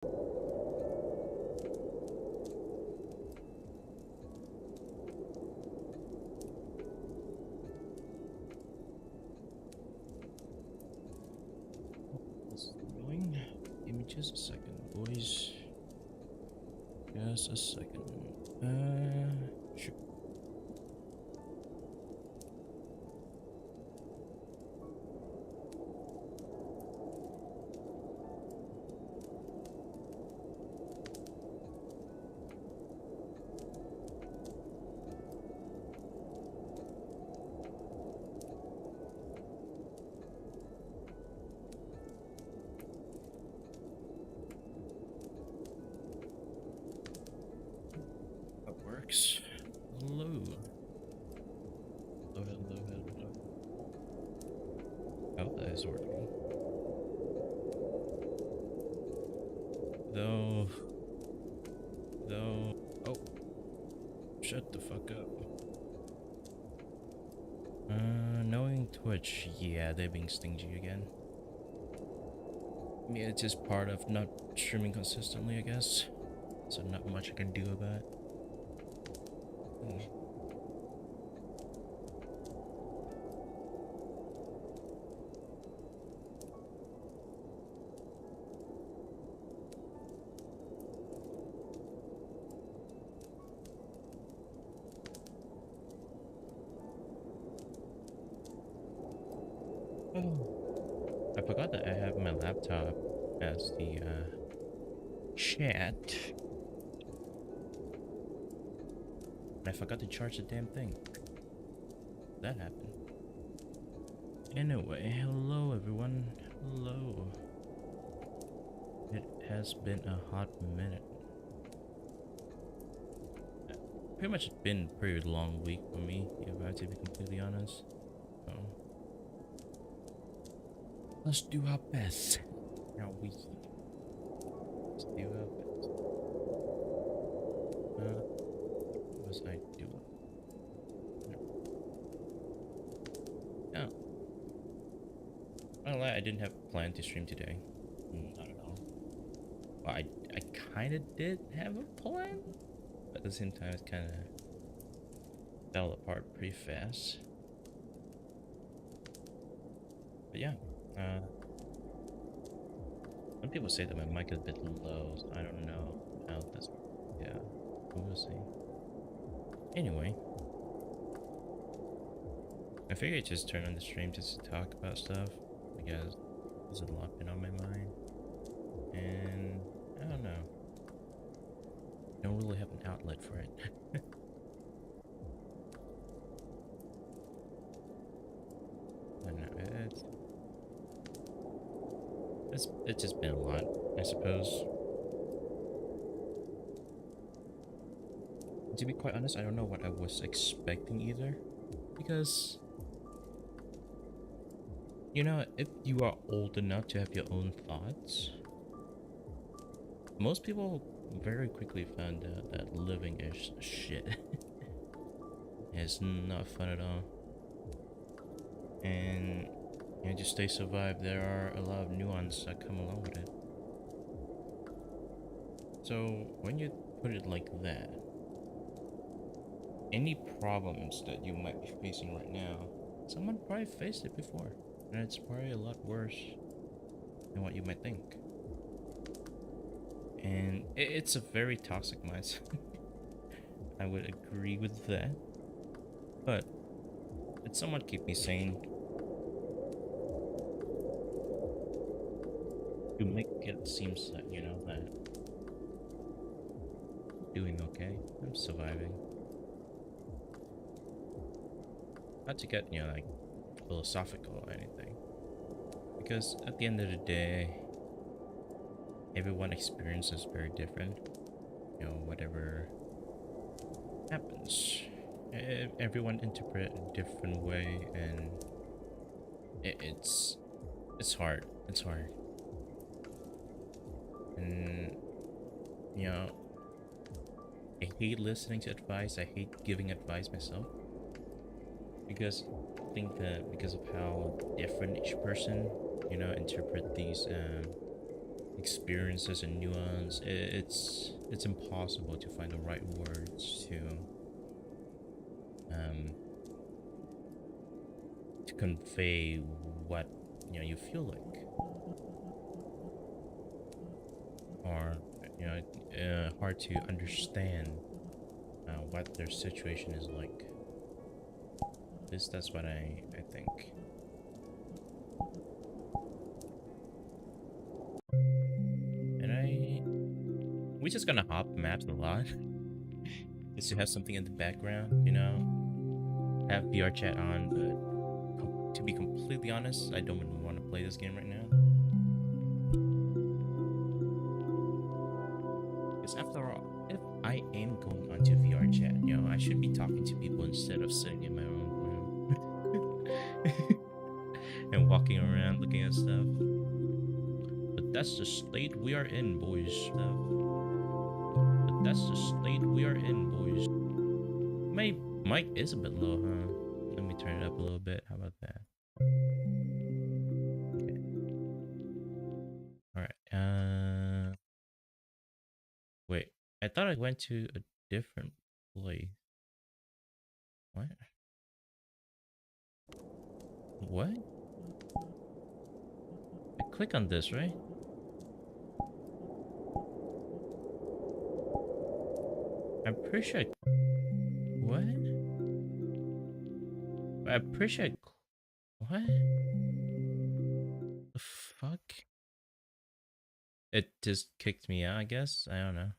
This is annoying. Give me just a second, boys. Just a second. Sure. That works. Hello. Hello. Oh, that is working. Though. Oh. Shut the fuck up. Knowing Twitch, yeah, they're being stingy again. I mean, it's just part of not streaming consistently, I guess. So not much I can do about it. Oh. I forgot that I have my laptop as the chat. And I forgot to charge the damn thing. That happened. Anyway, hello everyone. Hello. It has been a hot minute. Pretty much been a pretty long week for me, if I have to be completely honest. So let's do our best. Now we let's do our best. What was I doing? No. I don't lie, I didn't have a plan to stream today. I don't know. Well, I kind of did have a plan, but at the same time, it kind of fell apart pretty fast. But yeah, some people say that my mic is a bit low, so I don't know how that's. Yeah, we'll see. Anyway, I figured I'd just turn on the stream just to talk about stuff because there's a lot been on my mind, and I don't know. I don't really have an outlet for it. I don't know. It's just been a lot, I suppose. To be quite honest, I don't know what I was expecting either, because you know, if you are old enough to have your own thoughts, most people very quickly found out that living is shit. It's not fun at all. And you know, just stay survive, there are a lot of nuance that come along with it. So when you put it like that, any problems that you might be facing right now, someone probably faced it before, and it's probably a lot worse than what you might think. And it's a very toxic mindset. I would agree with that, but it somewhat keep me sane to make it seems that, you know, that I'm doing okay, I'm surviving. Not to get, you know, like philosophical or anything, because at the end of the day, everyone experiences very different. You know, whatever happens, everyone interpret a different way, and it's hard. It's hard, and you know, I hate listening to advice. I hate giving advice myself, because I think that because of how different each person, you know, interpret these experiences and nuance. It's impossible to find the right words um to convey what you feel like, or hard to understand what their situation is like. That's what I think. And we just gonna hop maps a lot just to have something in the background, have VR chat on, but to be completely honest, I don't want to play this game right now. Because after all, if I am going onto VR chat, I should be talking to people instead of sitting in my own room and walking around looking at stuff. But that's the state we are in, boys. But that's the state we are in, boys. My mic is a bit low, huh? Let me turn it up a little bit. How about that? Okay. Alright. Wait. I thought I went to a different place. What? What? I click on this, right? I'm pretty sure what? I'm pretty sure what? The fuck? It just kicked me out, I guess? I don't know.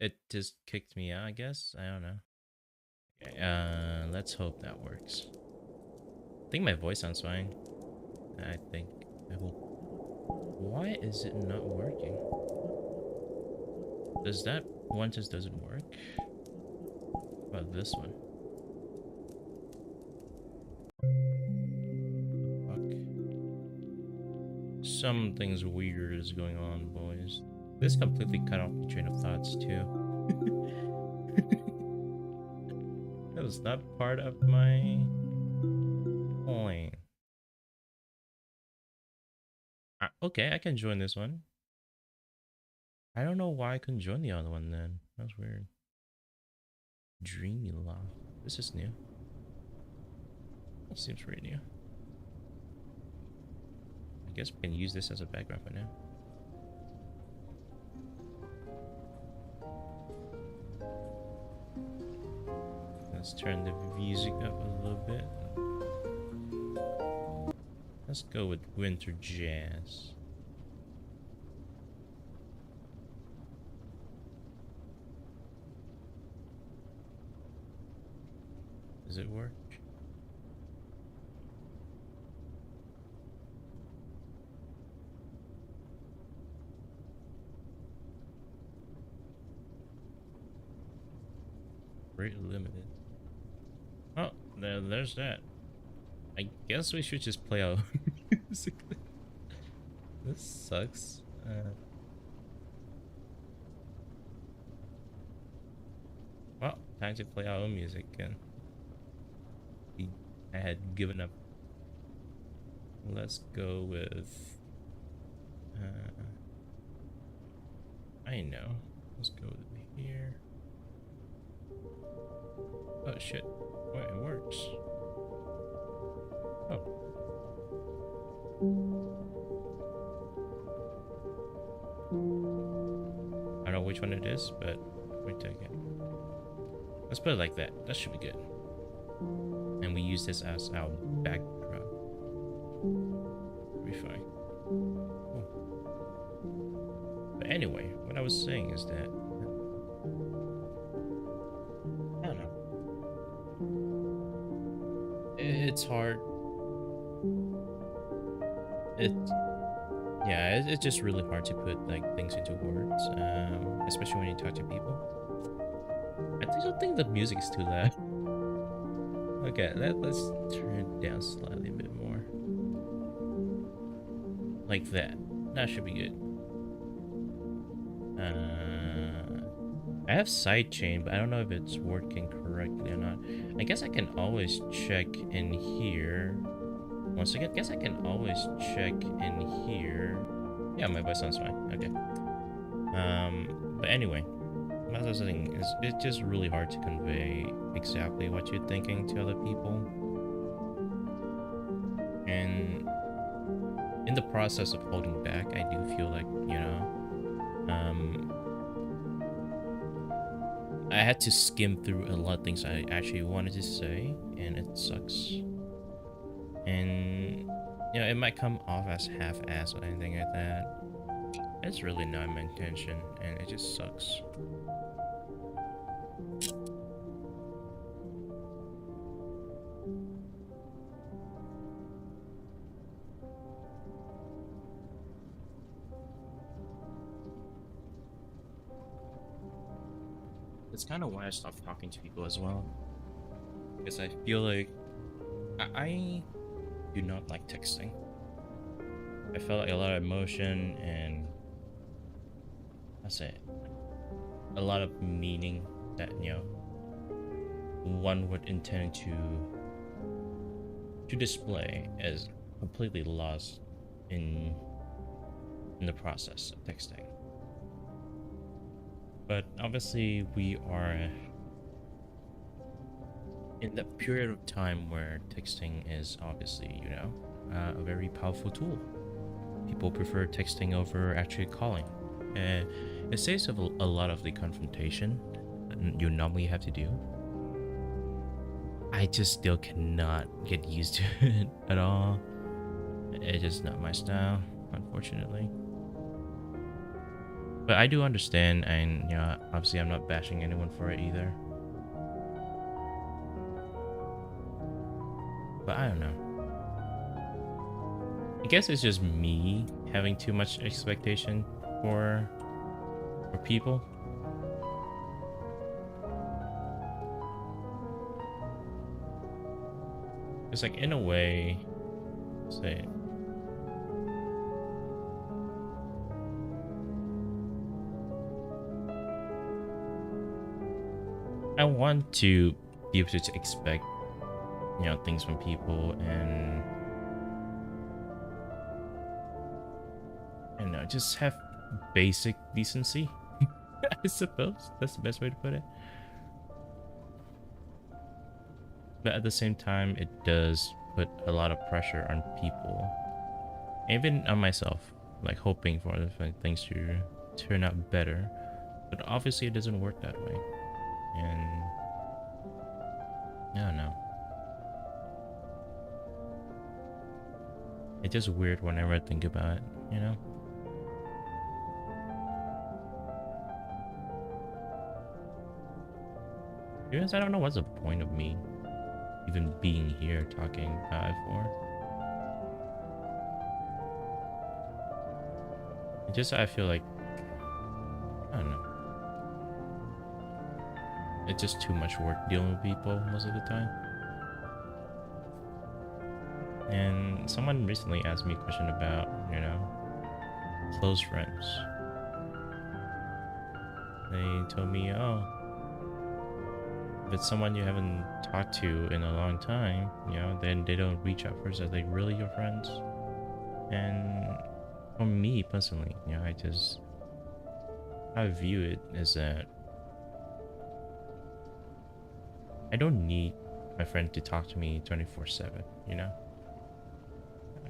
It just kicked me out, I guess? I don't know. Okay, let's hope that works. I think my voice sounds fine. I think. I hope. Why is it not working? Does that one just doesn't work? What about this one? Fuck. Something's weird is going on, boys. This completely cut off the train of thoughts, too. That was not part of my plan. Okay, I can join this one. I don't know why I couldn't join the other one then. That's weird. Dreamy Loft. This is new. That seems pretty new. I guess we can use this as a background for now. Let's turn the music up a little bit. Let's go with winter jazz. Does it work? Rate limited. Oh, there's that. I guess we should just play out music. This sucks. Well, time to play our own music again. I had given up. Let's go with. I know. Let's go with here. Oh shit! Wait, it works. Oh. I don't know which one it is, but we take it. Let's put it like that. That should be good. And we use this as our backdrop. Be fine. Cool. But anyway, what I was saying is that I don't know. It's hard. It's just really hard to put like things into words, especially when you talk to people. I don't think the music is too loud. Okay, let's turn it down slightly a bit more. Like that. That should be good. I have sidechain, but I don't know if it's working correctly or not. I guess I can always check in here. Once again, I guess I can always check in here. Yeah, my voice sounds fine. Okay. But anyway, as I was saying, it's just really hard to convey exactly what you're thinking to other people, and in the process of holding back, I do feel like, I had to skim through a lot of things I actually wanted to say, and it sucks. And it might come off as half-assed or anything like that. It's really not my intention, and it just sucks. It's kind of why I stopped talking to people as well, because I feel like I do not like texting. I felt like a lot of emotion and a lot of meaning that one would intend to display as completely lost in the process of texting. But obviously we are in that period of time where texting is obviously, a very powerful tool. People prefer texting over actually calling. It saves a lot of the confrontation that you normally have to do. I just still cannot get used to it at all. It's just not my style, unfortunately. But I do understand, and obviously I'm not bashing anyone for it either. But I don't know. I guess it's just me having too much expectation for people. It's like, in a way, say, I want to be able to expect, things from people, and just have basic decency. I suppose that's the best way to put it. But at the same time, it does put a lot of pressure on people, even on myself, like hoping for things to turn out better. But obviously it doesn't work that way. And I don't know. It's just weird whenever I think about it, Because I don't know what's the point of me even being here talking about it for. It just, I feel like, I don't know. It's just too much work dealing with people most of the time. And someone recently asked me a question about, close friends. They told me, oh, if it's someone you haven't talked to in a long time, then they don't reach out first. Are they really your friends? And for me personally, I view it as that I don't need my friend to talk to me 24/7,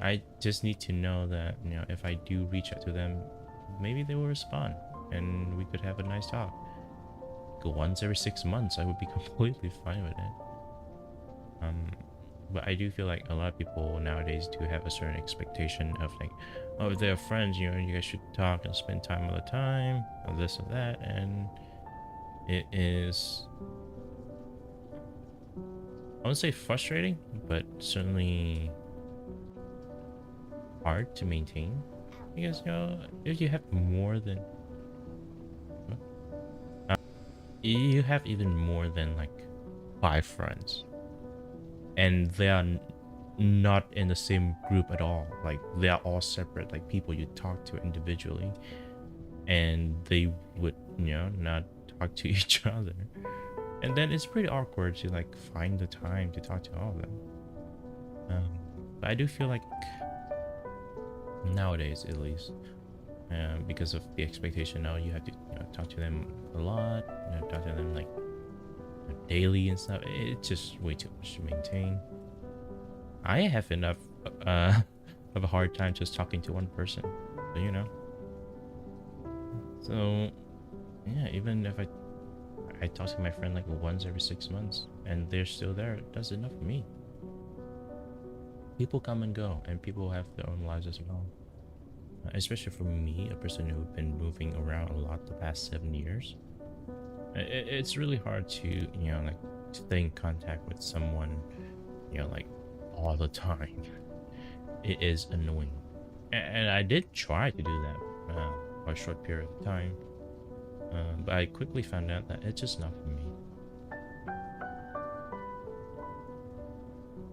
I just need to know that, if I do reach out to them, maybe they will respond and we could have a nice talk. Once every 6 months, I would be completely fine with it. But I do feel like a lot of people nowadays do have a certain expectation of like, oh, if they're friends, you guys should talk and spend time all the time, or this or that, and it is, I wouldn't say frustrating, but certainly hard to maintain, because if you have more than you have even more than like 5 friends, and they are not in the same group at all, like they are all separate, like people you talk to individually, and they would not talk to each other, and then it's pretty awkward to like find the time to talk to all of them. But I do feel like nowadays, at least, because of the expectation. Now you have to, talk to them a lot, talk to them like daily and stuff. It's just way too much to maintain. I have enough of a hard time just talking to one person, so, So yeah, even if I talk to my friend like once every 6 months and they're still there, that's enough for me. People come and go, and people have their own lives as well. Especially for me, a person who's been moving around a lot the past 7 years, it's really hard to like stay in contact with someone like all the time. It is annoying, and I did try to do that for a short period of time, but I quickly found out that it's just not for me.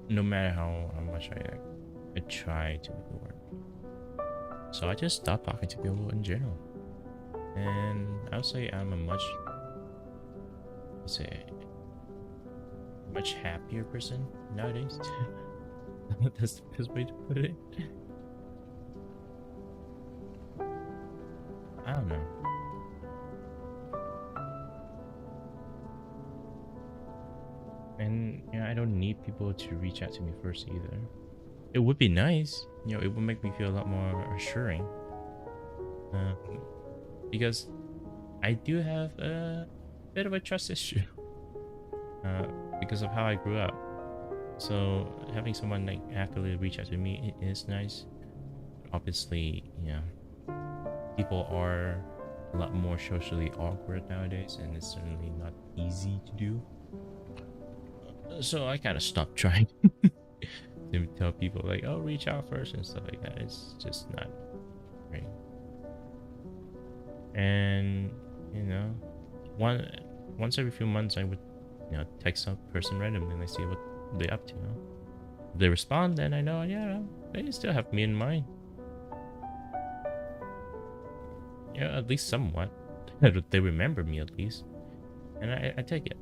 No matter how much I try to make it work. So I just stopped talking to people in general. And I would say I'm a much happier person nowadays. That's the best way to put it. I don't know. And I don't need people to reach out to me first either. It would be nice, it would make me feel a lot more assuring. Because I do have a bit of a trust issue because of how I grew up. So having someone like actively reach out to me, it is nice. Obviously, people are a lot more socially awkward nowadays, and it's certainly not easy to do. So I kind of stopped trying to tell people like, oh, reach out first and stuff like that. It's just not right. And once every few months I would text some person randomly and I see what they're up to. If they respond, then I know, they still have me in mind. At least somewhat. They remember me at least, and I take it.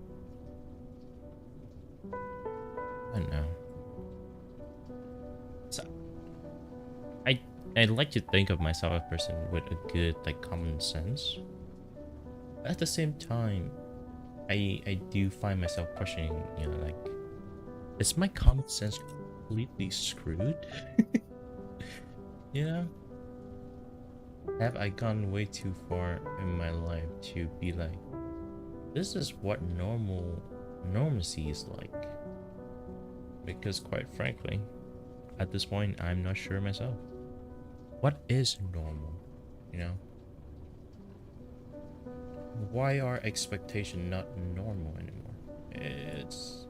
I don't know. So I like to think of myself as a person with a good common sense. At the same time, I do find myself questioning, is my common sense completely screwed? Have I gone way too far in my life to be like, this is what normalcy is like? Because quite frankly, at this point, I'm not sure myself. What is normal? Why are expectations not normal anymore? It's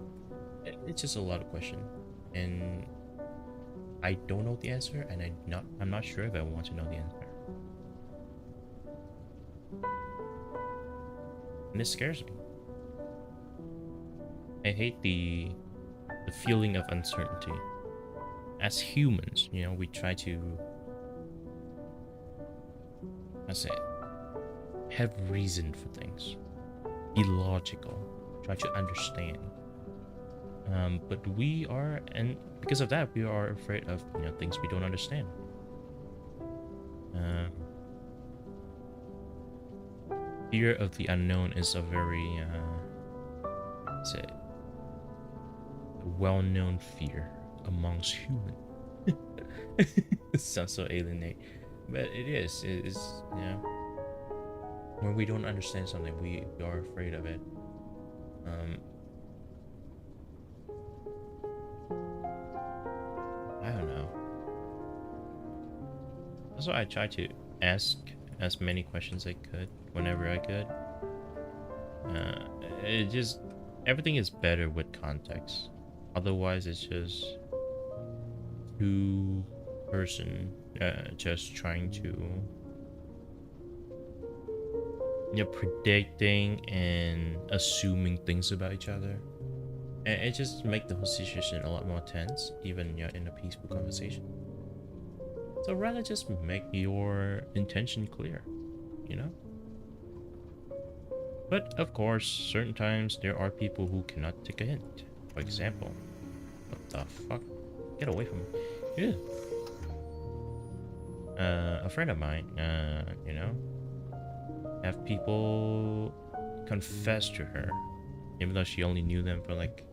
just a lot of questions, and I don't know the answer, and I'm not sure if I want to know the answer. And it scares me. I hate the feeling of uncertainty. As humans, we try to, have reason for things, be logical, try to understand. But we are, and because of that, we are afraid of things we don't understand. Fear of the unknown is a very well-known fear amongst humans. It sounds so alienate, but it is. It is, when we don't understand something, we are afraid of it. I don't know. That's why I try to ask as many questions I could whenever I could. It just, everything is better with context. Otherwise, it's just two person just trying to predicting and assuming things about each other, and it just makes the whole situation a lot more tense, even in a peaceful conversation. So rather just make your intention clear, But of course, certain times there are people who cannot take a hint. For example, what the fuck? Get away from me. Yeah. a friend of mine, have people confess to her, even though she only knew them for uh, like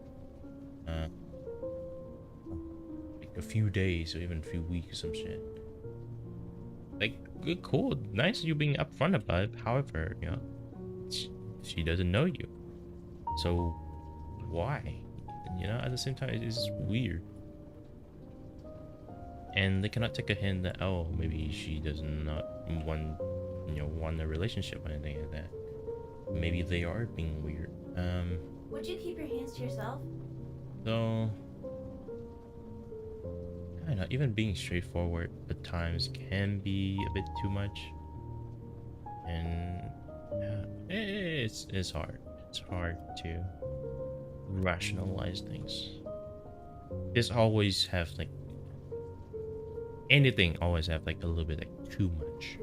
a few days or even a few weeks, some shit. Like, good, cool, nice you being upfront about it. However, she doesn't know you, so why? At the same time, it's weird. And they cannot take a hint that, oh, maybe she does not want a relationship or anything like that. Maybe they are being weird. Would you keep your hands to yourself? So I don't know, even being straightforward at times can be a bit too much. And yeah, it's hard. It's hard to rationalize things. There's always have like anything always have like a little bit like too much,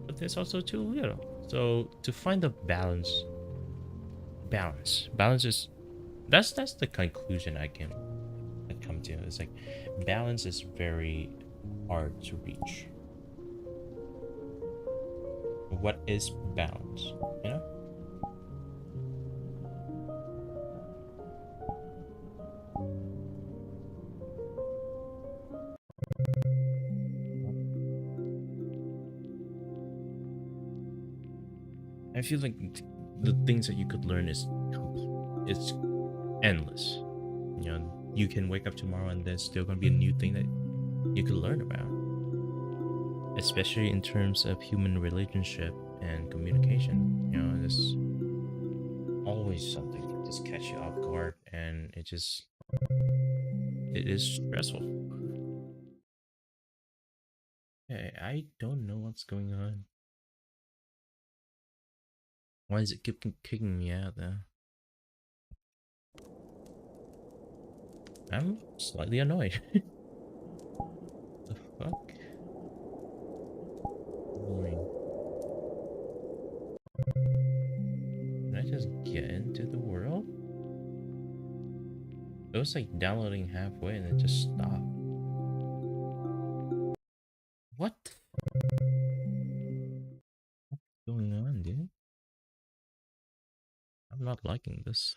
but there's also too little. So to find the balance is that's the conclusion I come to. It's like balance is very hard to reach. What is balance? You know? I feel like the things that you could learn is it's endless. You can wake up tomorrow and there's still gonna be a new thing that you could learn about. Especially in terms of human relationship and communication. There's always something that just catch you off guard, and it is stressful. Hey, I don't know what's going on. Why does it keep kicking me out there? I'm slightly annoyed. The fuck? Annoying. Can I just get into the world? It was like downloading halfway and it just stopped. What? What's going on, dude? I'm not liking this.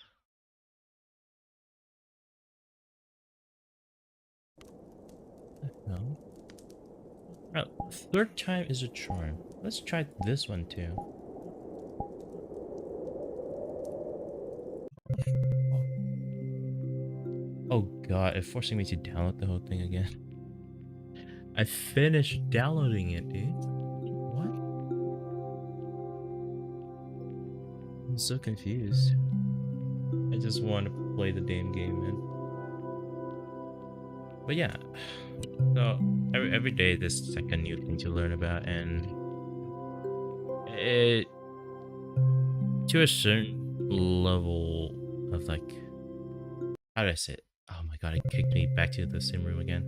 What the hell? Oh, third time is a charm. Let's try this one too. Oh god, it's forcing me to download the whole thing again. I finished downloading it, dude. What? I'm so confused. I just want to play the damn game, man. But yeah, so every day there's like a new thing to learn about, and it to a certain level of like, how do I say it? Oh my god, it kicked me back to the sim room again.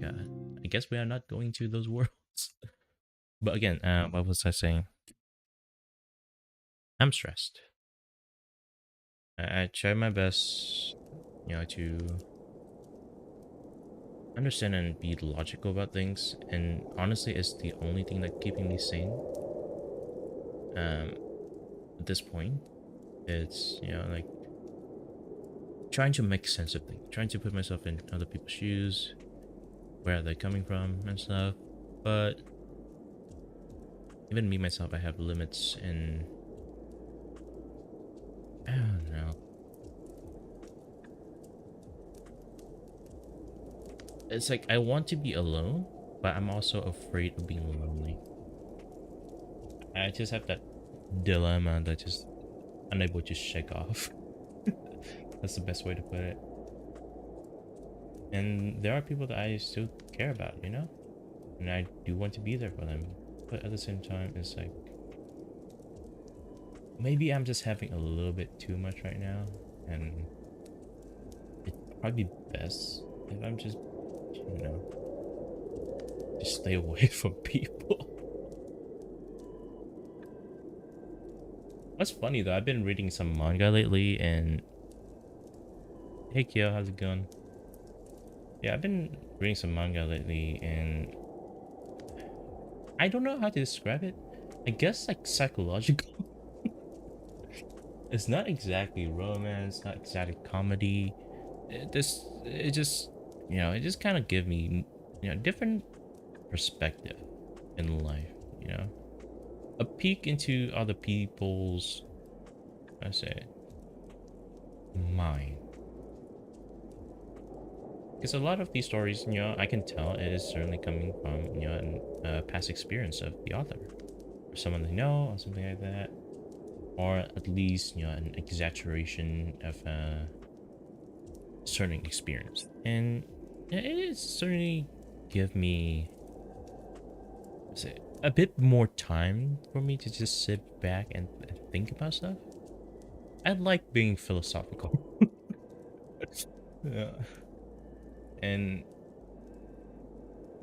God, I guess we are not going to those worlds. But again, what was I saying? I'm stressed. I try my best, to understand and be logical about things, and honestly, it's the only thing that's keeping me sane. At this point, it's like trying to make sense of things, trying to put myself in other people's shoes, where they're coming from and stuff. But even me myself, I have limits, and I don't know. It's like I want to be alone, but I'm also afraid of being lonely. I just have that dilemma that just unable to shake off. That's the best way to put it. And there are people that I still care about, and I do want to be there for them. But at the same time, it's like maybe I'm just having a little bit too much right now, and it'd probably be best if I'm just just stay away from people. What's funny though, I've been reading some manga lately, and hey Kyo, how's it going? Yeah, I've been reading some manga lately, and I don't know how to describe it. I guess like psychological. It's not exactly romance, not exactly comedy. It just, it just kind of give me, different perspective in life. You know, a peek into other people's, I say, mind. Because a lot of these stories, I can tell it is certainly coming from, a past experience of the author, or someone they know, or something like that, or at least, an exaggeration of a certain experience. And it is certainly give me, say, a bit more time for me to just sit back and think about stuff. I like being philosophical. Yeah. And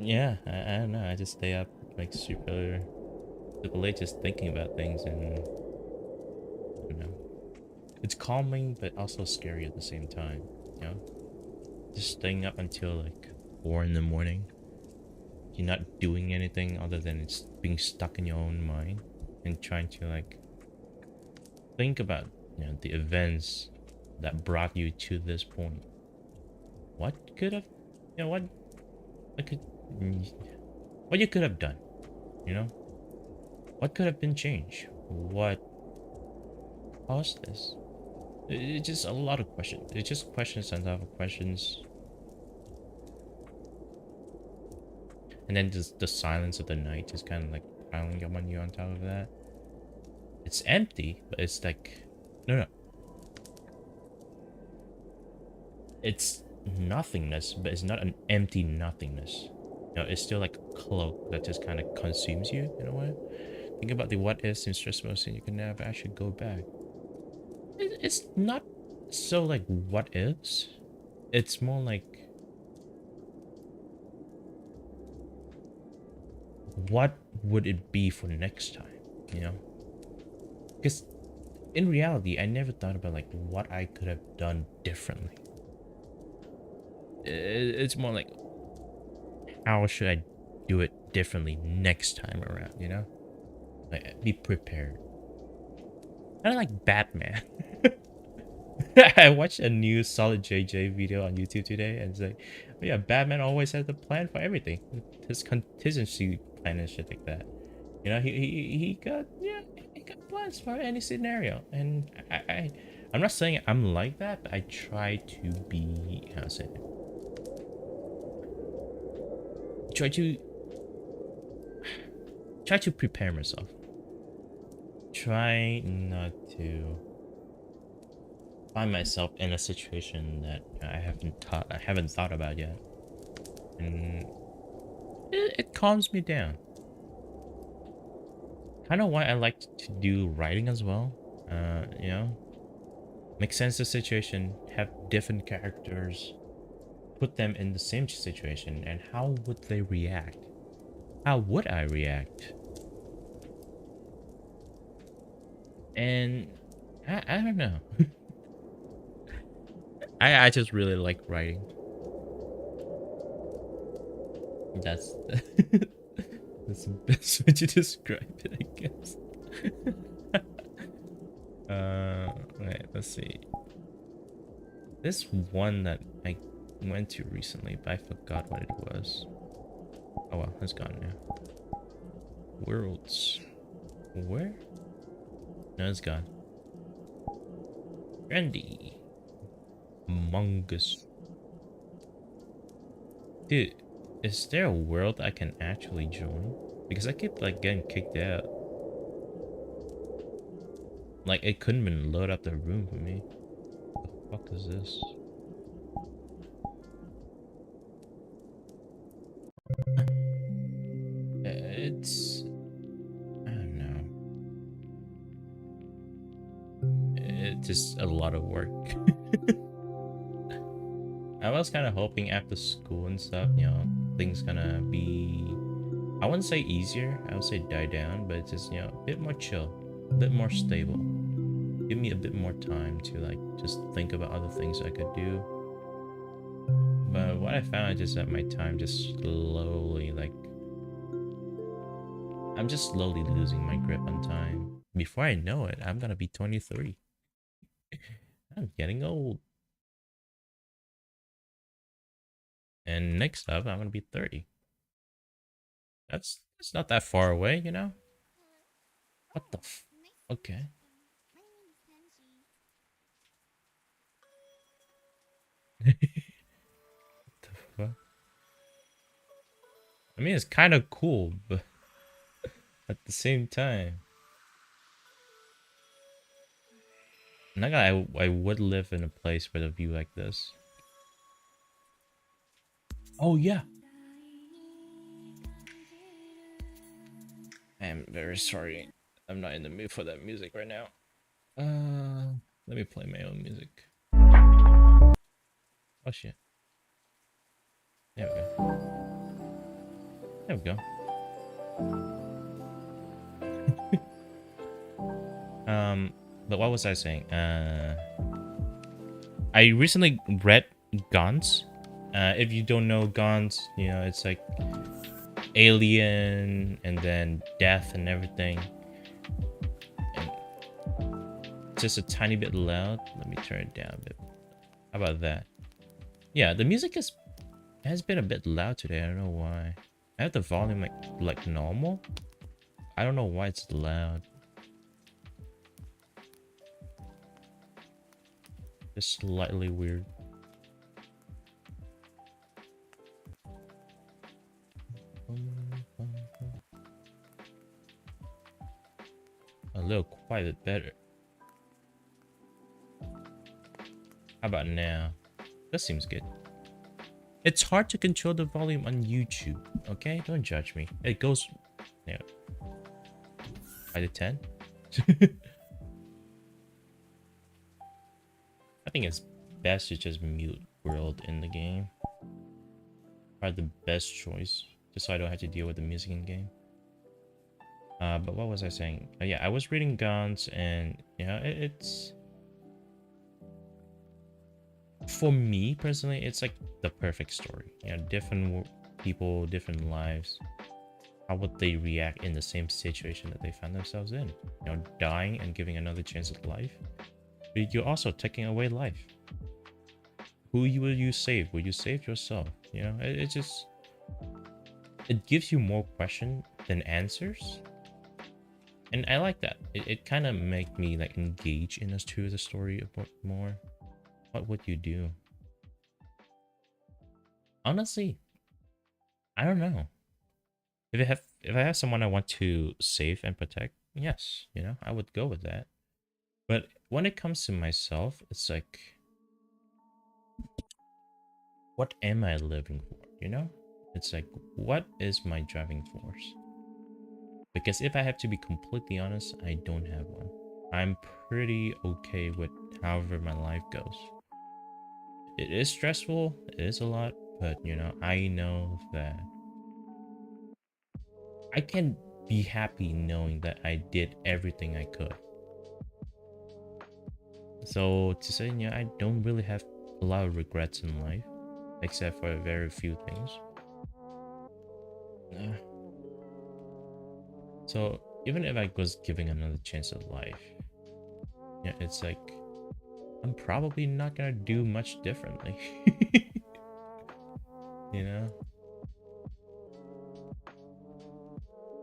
yeah, I don't know. I just stay up like super late just thinking about things, and I don't know. It's calming but also scary at the same time, you know? Just staying up until like 4 in the morning. You're not doing anything other than it's being stuck in your own mind and trying to like think about, the events that brought you to this point. What could have, what could, what you could have done, you know? What could have been changed? What caused this? It's just a lot of questions. It's just questions on top of questions. And then just the silence of the night is kind of like piling up on you on top of that. It's empty, but it's like, no. It's nothingness, but it's not an empty nothingness. It's still like a cloak that just kind of consumes you in a way. Think about the what ifs in stress mode, and you can never actually go back. It's not so like what ifs. It's more like what would it be for next time, you know? Because in reality, I never thought about like what I could have done differently. It's more like how should I do it differently next time around, you know? Like be prepared. Kind of like Batman. I watched a new Solid JJ video on YouTube today, and it's like, oh yeah, Batman always has a plan for everything. His contingency plan and shit like that. He got, he got plans for any scenario, and I'm not saying I'm like that, but I try to be, how to say it? Try to prepare myself. Try not to find myself in a situation that I haven't thought about yet, and it calms me down. Kind of why I like to do writing as well. Make sense of the situation, have different characters, put them in the same situation, and how would they react? How would I react? And I don't know. I just really like writing. That's that's the best way to describe it, I guess. Right, let's see. This one that I went to recently, but I forgot what it was. Oh well, it's gone now. Worlds. Where? No, it's gone. Trendy. Mongus. Dude, is there a world I can actually join? Because I keep like getting kicked out. Like it couldn't even load up the room for me. What the fuck is this? It's, I don't know. It's just a lot of work. I was kind of hoping after school and stuff, things gonna be, I wouldn't say easier, I would say die down, but it's just, a bit more chill, a bit more stable. Give me a bit more time to like just think about other things I could do. But what I found is that my time just slowly, like, I'm just slowly losing my grip on time. Before I know it, I'm gonna be 23. I'm getting old. And next up, I'm gonna be 30. That's not that far away, you know? What the f... Okay. What the fuck? I mean, it's kind of cool, but at the same time, not gonna, I would live in a place with a view like this. Oh yeah. I am very sorry. I'm not in the mood for that music right now. Let me play my own music. Oh shit. There we go. There we go. But what was I saying? I recently read Gantz. If you don't know Gantz, you know, it's like alien and then death and everything. And just a tiny bit loud. Let me turn it down a bit. How about that? Yeah, the music has been a bit loud today. I don't know why. I have the volume like normal. I don't know why it's loud. Just slightly weird. A little quite a bit better. How about now? That seems good. It's hard to control the volume on YouTube, okay? Don't judge me. It goes, you know, 5 to 10. I think it's best to just mute world in the game. Probably the best choice, just so I don't have to deal with the music in game. But what was I saying? Yeah, I was reading Gantz, and yeah, it's for me personally, it's like the perfect story. You know, different people, different lives. How would they react in the same situation that they found themselves in? You know, dying and giving another chance at life. But you're also taking away life. Who will you save? Will you save yourself? You know, it just, it gives you more question than answers. And I like that. It kind of make me like engage in as to the story a bit more. What would you do? Honestly, I don't know. If I have someone I want to save and protect, yes, you know, I would go with that. But when it comes to myself, it's like, what am I living for? You know? It's like, what is my driving force? Because if I have to be completely honest, I don't have one. I'm pretty okay with however my life goes. It is stressful, it is a lot, but you know, I know that I can be happy knowing that I did everything I could. So to say, yeah, I don't really have a lot of regrets in life, except for very few things. So even if I was giving another chance at life, yeah, it's like I'm probably not gonna do much differently. You know?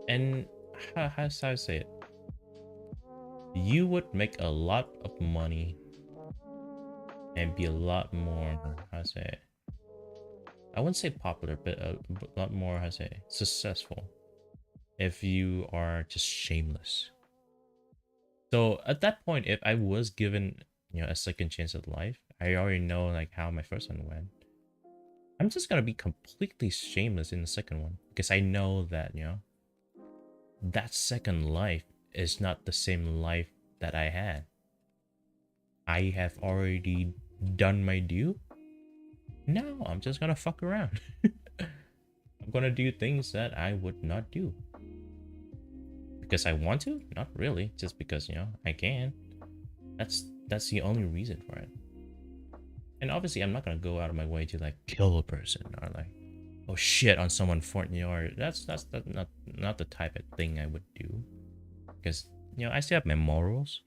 And how should I say it? You would make a lot of money and be a lot more, how to say it? I wouldn't say popular, but a lot more, how to say, successful if you are just shameless. So at that point, if I was given, you know, a second chance at life, I already know like how my first one went. I'm just gonna be completely shameless in the second one because I know that, you know, that second life is not the same life that I had. I have already done my due. Now I'm just gonna fuck around. I'm gonna do things that I would not do. Because I want to? Not really. Just because, you know, I can. That's the only reason for it. And obviously, I'm not gonna go out of my way to like kill a person or like, oh shit on someone for or not the type of thing I would do. Because I still have my morals.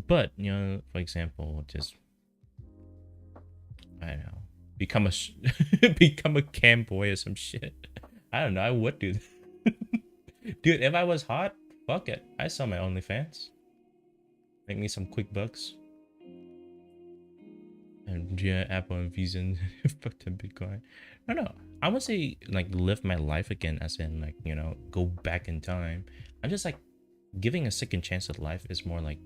But for example, just I don't know, become a become a cam boy or some shit. I don't know. I would do that. Dude, if I was hot, fuck it. I sell my OnlyFans. Make me some quick bucks. And yeah, Apple and Visa and fuck them Bitcoin. No. I would say like live my life again, as in like, go back in time. I'm just like giving a second chance at life is more like,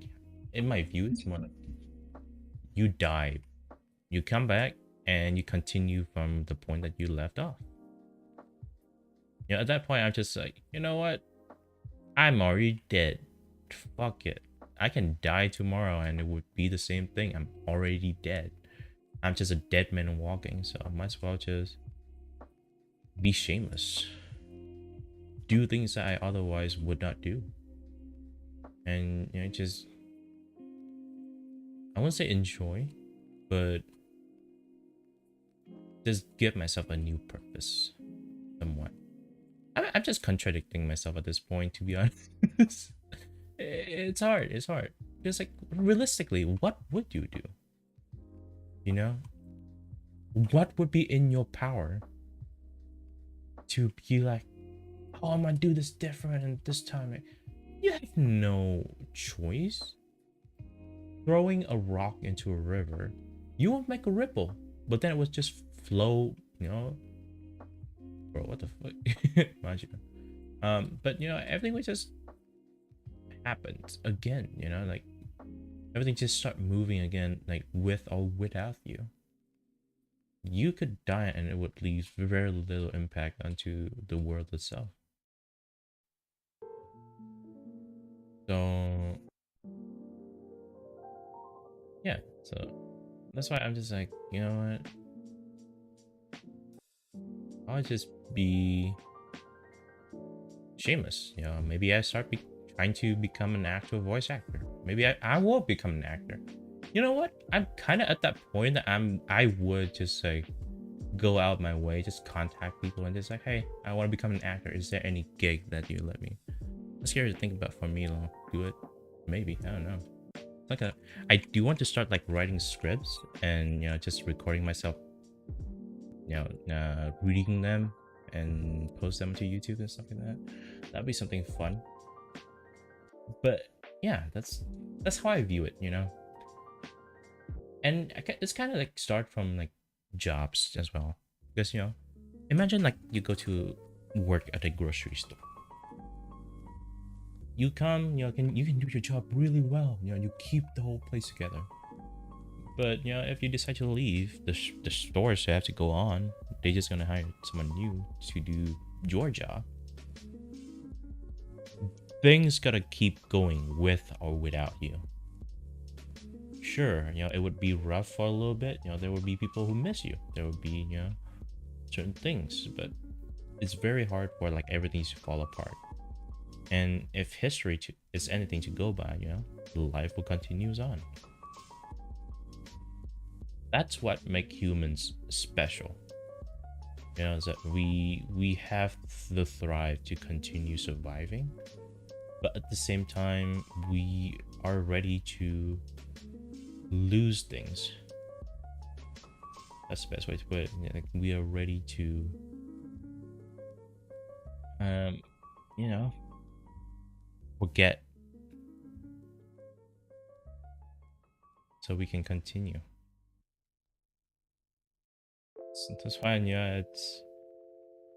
in my view, it's more like you die, you come back, and you continue from the point that you left off. At that point, I'm just like, you know what? I'm already dead. Fuck it. I can die tomorrow and it would be the same thing. I'm already dead. I'm just a dead man walking, so I might as well just be shameless. Do things that I otherwise would not do. And just, I won't say enjoy, but just give myself a new purpose somewhat. I'm just contradicting myself at this point, to be honest. It's hard. Because like, realistically, what would you do? What would be in your power to be like, oh, I'm gonna do this different and this time? You have no choice. Throwing a rock into a river, you won't make a ripple, but then it would just flow, bro, what the fuck? Imagine. But everything would just happen again, like everything just start moving again, like with or without you. You could die and it would leave very little impact onto the world itself. So yeah, so that's why I'm just like, you know what? I'll just be shameless. Maybe I start trying to become an actual voice actor. Maybe I will become an actor. You know what? I'm kind of at that point that I would just like go out my way, just contact people and just like, hey, I want to become an actor. Is there any gig that you let me? That's scary to think about for me. Do it. Maybe. I don't know. It's like I do want to start like writing scripts and just recording myself, reading them and post them to YouTube and stuff like that. That'd be something fun. But yeah, that's how I view it, And it's kind of like start from like jobs as well, because imagine like you go to work at a grocery store. You come, you can do your job really well. You keep the whole place together. But if you decide to leave, the stores have to go on. They're just gonna hire someone new to do your job. Things gotta keep going with or without you. Sure, it would be rough for a little bit. There would be people who miss you. There would be certain things, but it's very hard for like everything to fall apart. And if history is anything to go by, life will continues on. That's what makes humans special. Is that we have the thrive to continue surviving, but at the same time we are ready to lose things. That's the best way to put it. Like we are ready to forget so we can continue. So that's fine.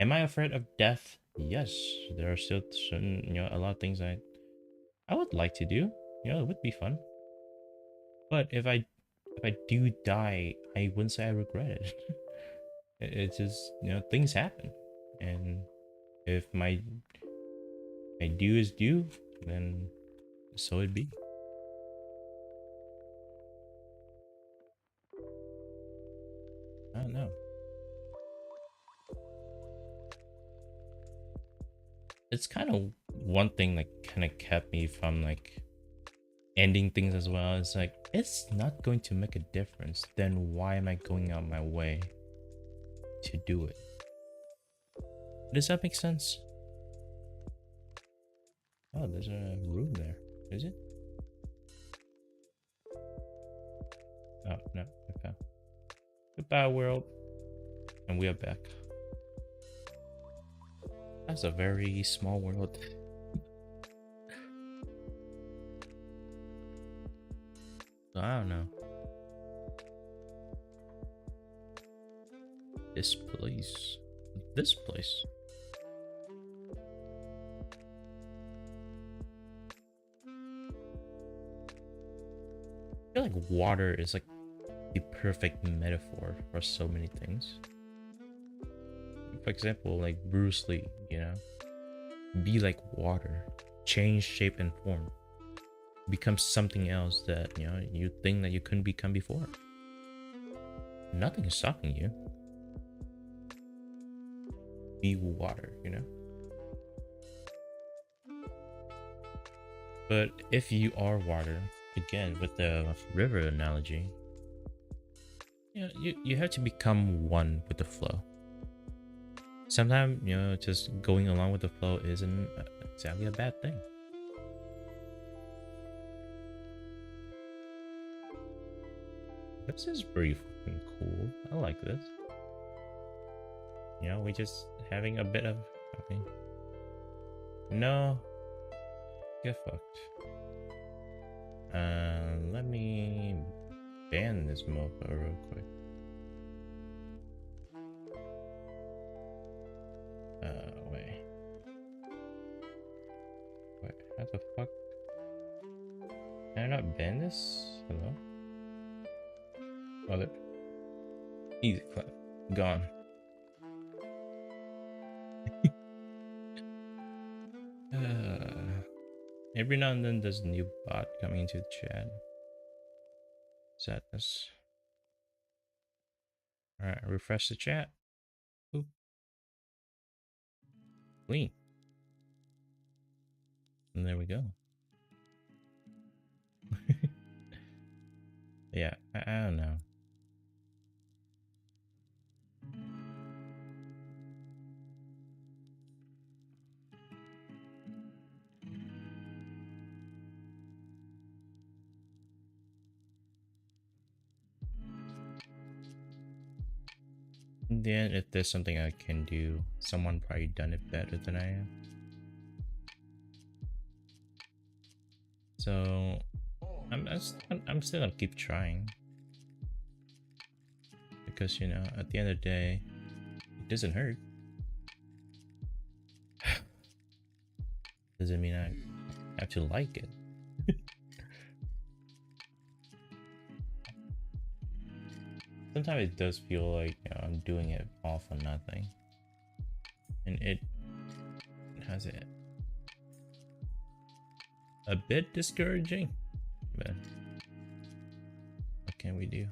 Am I afraid of death? Yes, there are still certain a lot of things I would like to do. It would be fun. But if I do die, I wouldn't say I regret it. It's just things happen, and if my due is due, then so it be. I don't know. It's kind of one thing that kind of kept me from like ending things as well. It's like, it's not going to make a difference. Then why am I going out my way to do it? Does that make sense? Oh, there's a room there. Is it? Oh, no. Okay. Goodbye, world. And we are back. That's a very small world. So I don't know. This place. This place. I feel like water is like the perfect metaphor for so many things. For example, like Bruce Lee, you know? Be like water. Change shape and form. Become something else that, you know, you think that you couldn't become before. Nothing is stopping you. Be water, you know? But if you are water, again, with the river analogy, you have to become one with the flow. Sometimes, you know, just going along with the flow isn't exactly a bad thing. This is pretty fucking cool. I like this. You know, we just having a bit of... Okay. No. Get fucked. Let me ban this mofo real quick. Wait. Wait, how the fuck? Can I not ban this? Hello? Oh, there. Easy clap. Gone. Every now and then there's a new bot coming into the chat. Sadness. Alright, refresh the chat. Oop. Clean. And there we go. Yeah, I don't know. In the end, if there's something I can do, someone probably done it better than I am. So I'm still gonna keep trying, because you know, at the end of the day, it doesn't hurt. Doesn't mean I have to like it. Sometimes it does feel like, you know, I'm doing it all for nothing, and it has it a bit discouraging. But what can we do?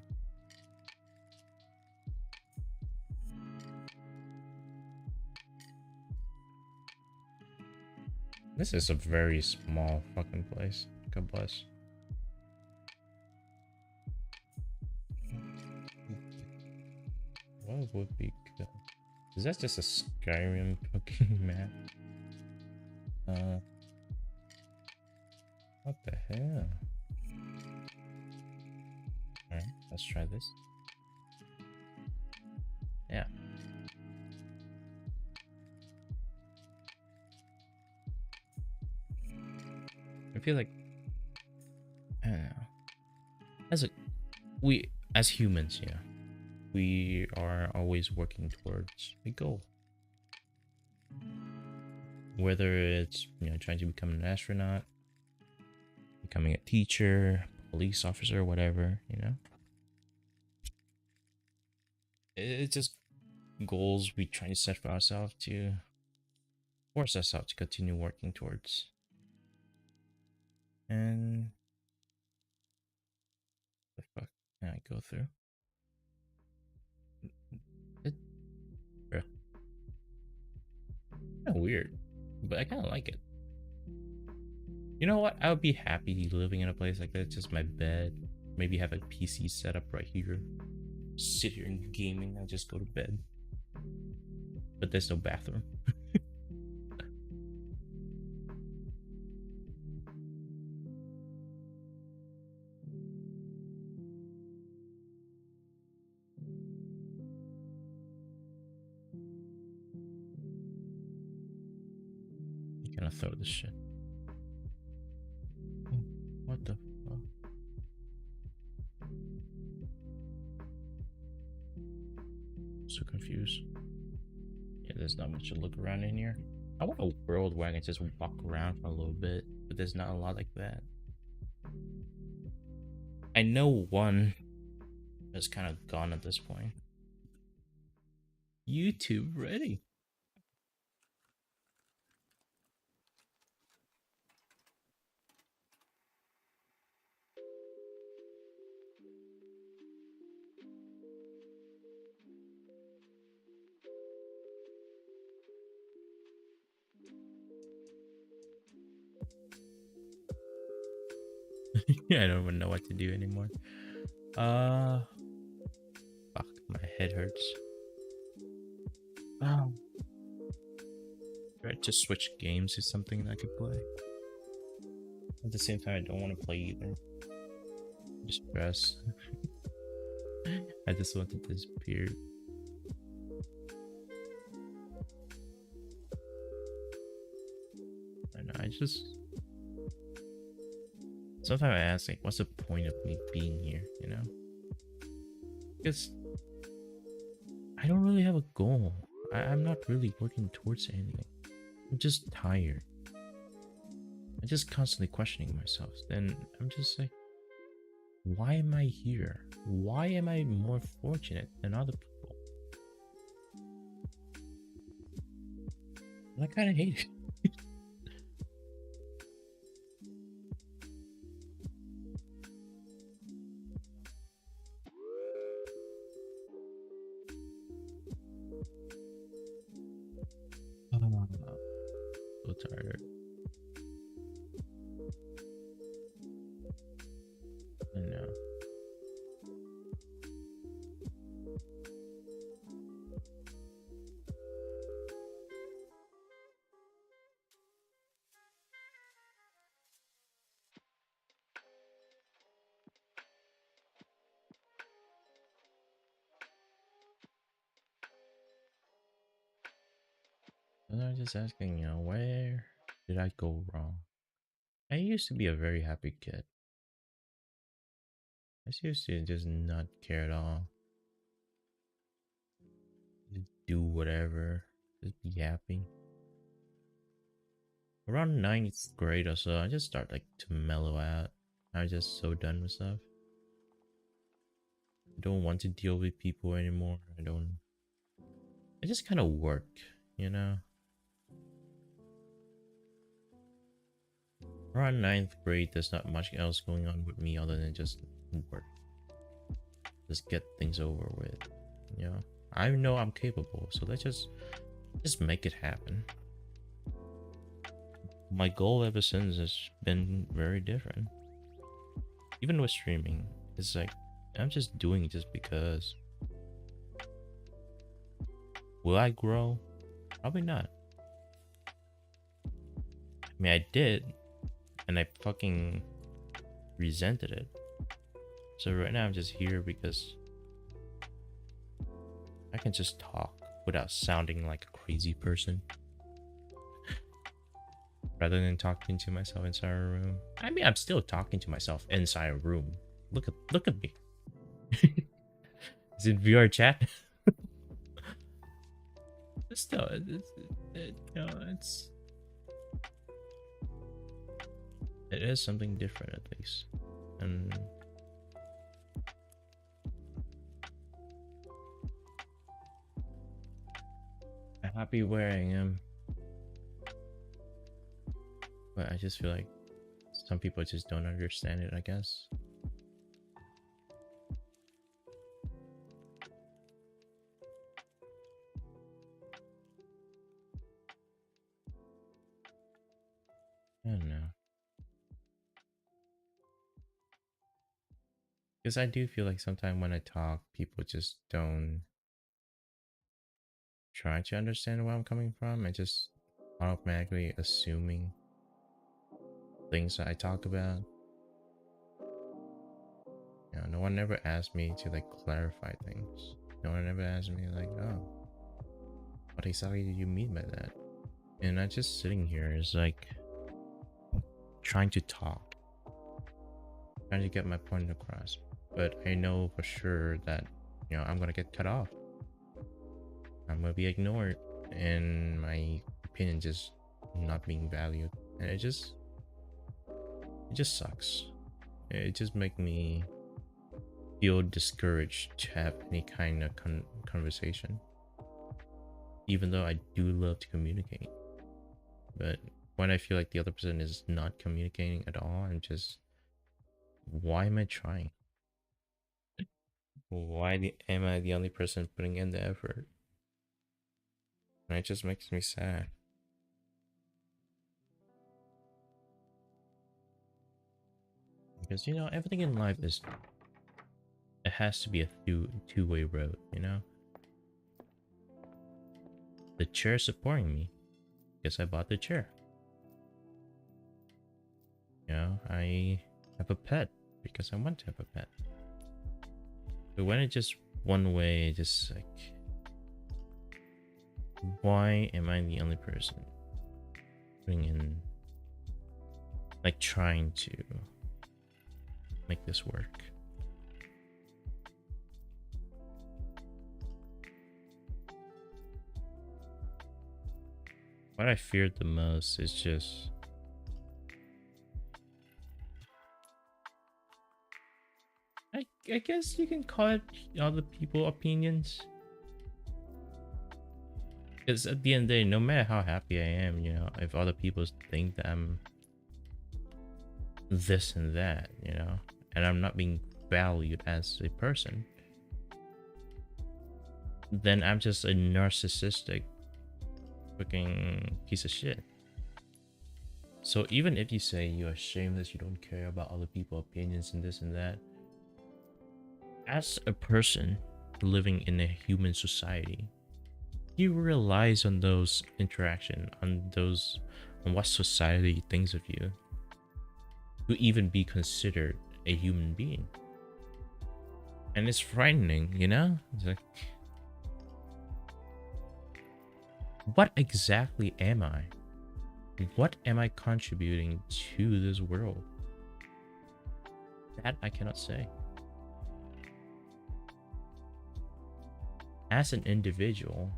This is a very small fucking place. God bless. What would be good? Is that just a Skyrim fucking map? What the hell? Alright, let's try this. Yeah. I feel like, I don't know. As humans, yeah, we are always working towards a goal. Whether it's, you know, trying to become an astronaut, becoming a teacher, police officer, whatever, you know. It's just goals we try to set for ourselves to force ourselves to continue working towards. And the fuck can I go through? It, bro. Kinda weird, but I kind of like it. You know what? I would be happy living in a place like that. Just my bed. Maybe have a PC set up right here. Sit here and gaming. I just go to bed. But there's no bathroom. You gonna throw this shit. What the fuck? So confused. Yeah, there's not much to look around in here. I want a world where I can just walk around for a little bit, but there's not a lot like that. I know one that's kind of gone at this point. YouTube ready. I don't even know what to do anymore. Fuck, my head hurts. Oh. Try to switch games to something I could play. At the same time, I don't want to play either. Just stress. I just want to disappear. And I just sometimes I ask, like, what's the point of me being here, you know? Because I don't really have a goal. I'm not really working towards anything. I'm just tired. I'm just constantly questioning myself. Then I'm just like, why am I here? Why am I more fortunate than other people? And I kind of hate it. So tired. I know. And I'm just asking, you know, where did I go wrong? I used to be a very happy kid. I used to just not care at all. Just do whatever. Just be happy. Around ninth grade or so, I just start like to mellow out. I'm just so done with stuff. I don't want to deal with people anymore. I just kind of work, you know? Around ninth grade, there's not much else going on with me other than just work. Just get things over with, you know? I know I'm capable, so let's just make it happen. My goal ever since has been very different. Even with streaming, it's like I'm just doing it just because. Will I grow? Probably not. I mean, I did, and I fucking resented it. So right now I'm just here because I can just talk without sounding like a crazy person. Rather than talking to myself inside a room. I mean, I'm still talking to myself inside a room. Look at me. Is it VR chat? But still, it is something different at least, and I'm happy where I am. But I just feel like some people just don't understand it, I guess. I don't know. Because I do feel like sometimes when I talk, people just don't try to understand where I'm coming from and just automatically assuming things that I talk about. You know, no one ever asked me to like clarify things. No one ever asked me like, oh, what exactly do you mean by that? And I just sitting here is like trying to talk, trying to get my point across. But I know for sure that, you know, I'm gonna get cut off. I'm gonna be ignored, and my opinion just not being valued, and it just sucks. It just make me feel discouraged to have any kind of conversation, even though I do love to communicate. But when I feel like the other person is not communicating at all, I'm just, why am I trying? Am I the only person putting in the effort? And it just makes me sad. Because, you know, everything in life is, it has to be a two-way road, you know? The chair supporting me because I bought the chair. You know, I have a pet because I want to have a pet. But when it's just one way, just like, why am I the only person putting in, like, trying to make this work? What I feared the most is just, I guess you can call it other people opinions. Because at the end of the day, no matter how happy I am, you know, if other people think that I'm this and that, you know, and I'm not being valued as a person, then I'm just a narcissistic fucking piece of shit. So even if you say you're shameless, you don't care about other people's opinions and this and that, as a person living in a human society, you relies on those interaction, on what society thinks of you to even be considered a human being. And it's frightening, you know? It's like, what exactly am I? What am I contributing to this world? That I cannot say. As an individual,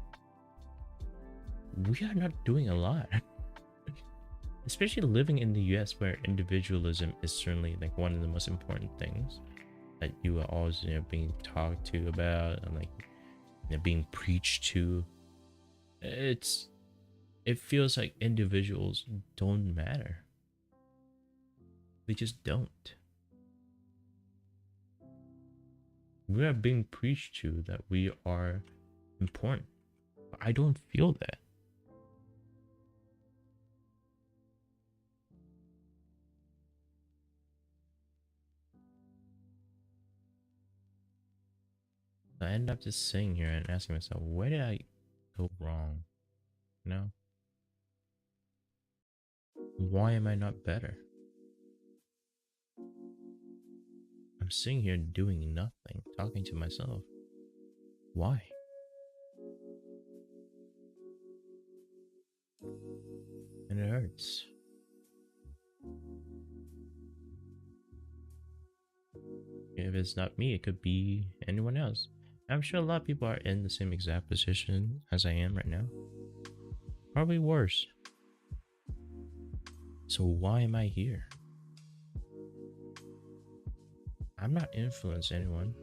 we are not doing a lot. Especially living in the US, where individualism is certainly like one of the most important things that you are always, you know, being talked to about and like, you know, being preached to. It feels like individuals don't matter. They just don't. We are being preached to that we are important. I don't feel that. I end up just sitting here and asking myself, where did I go wrong? You know? Why am I not better? I'm sitting here doing nothing, talking to myself. Why? And it hurts. If it's not me, it could be anyone else. I'm sure a lot of people are in the same exact position as I am right now. Probably worse. So why am I here? I'm not influencing anyone,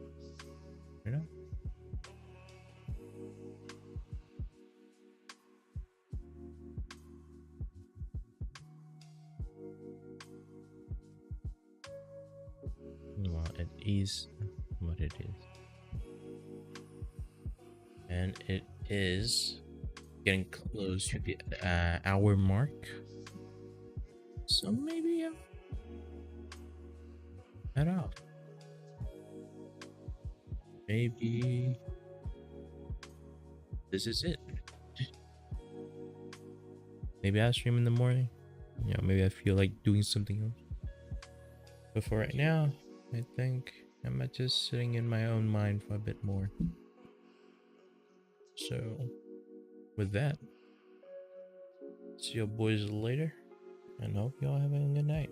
you know? Well, it is what it is. And it is getting close to the hour mark. So maybe head off. maybe this is it. Maybe I'll stream in the morning. You know, maybe I feel like doing something else. But for right now, I think I'm just sitting in my own mind for a bit more. So, with that, see you boys later, and hope y'all having a good night.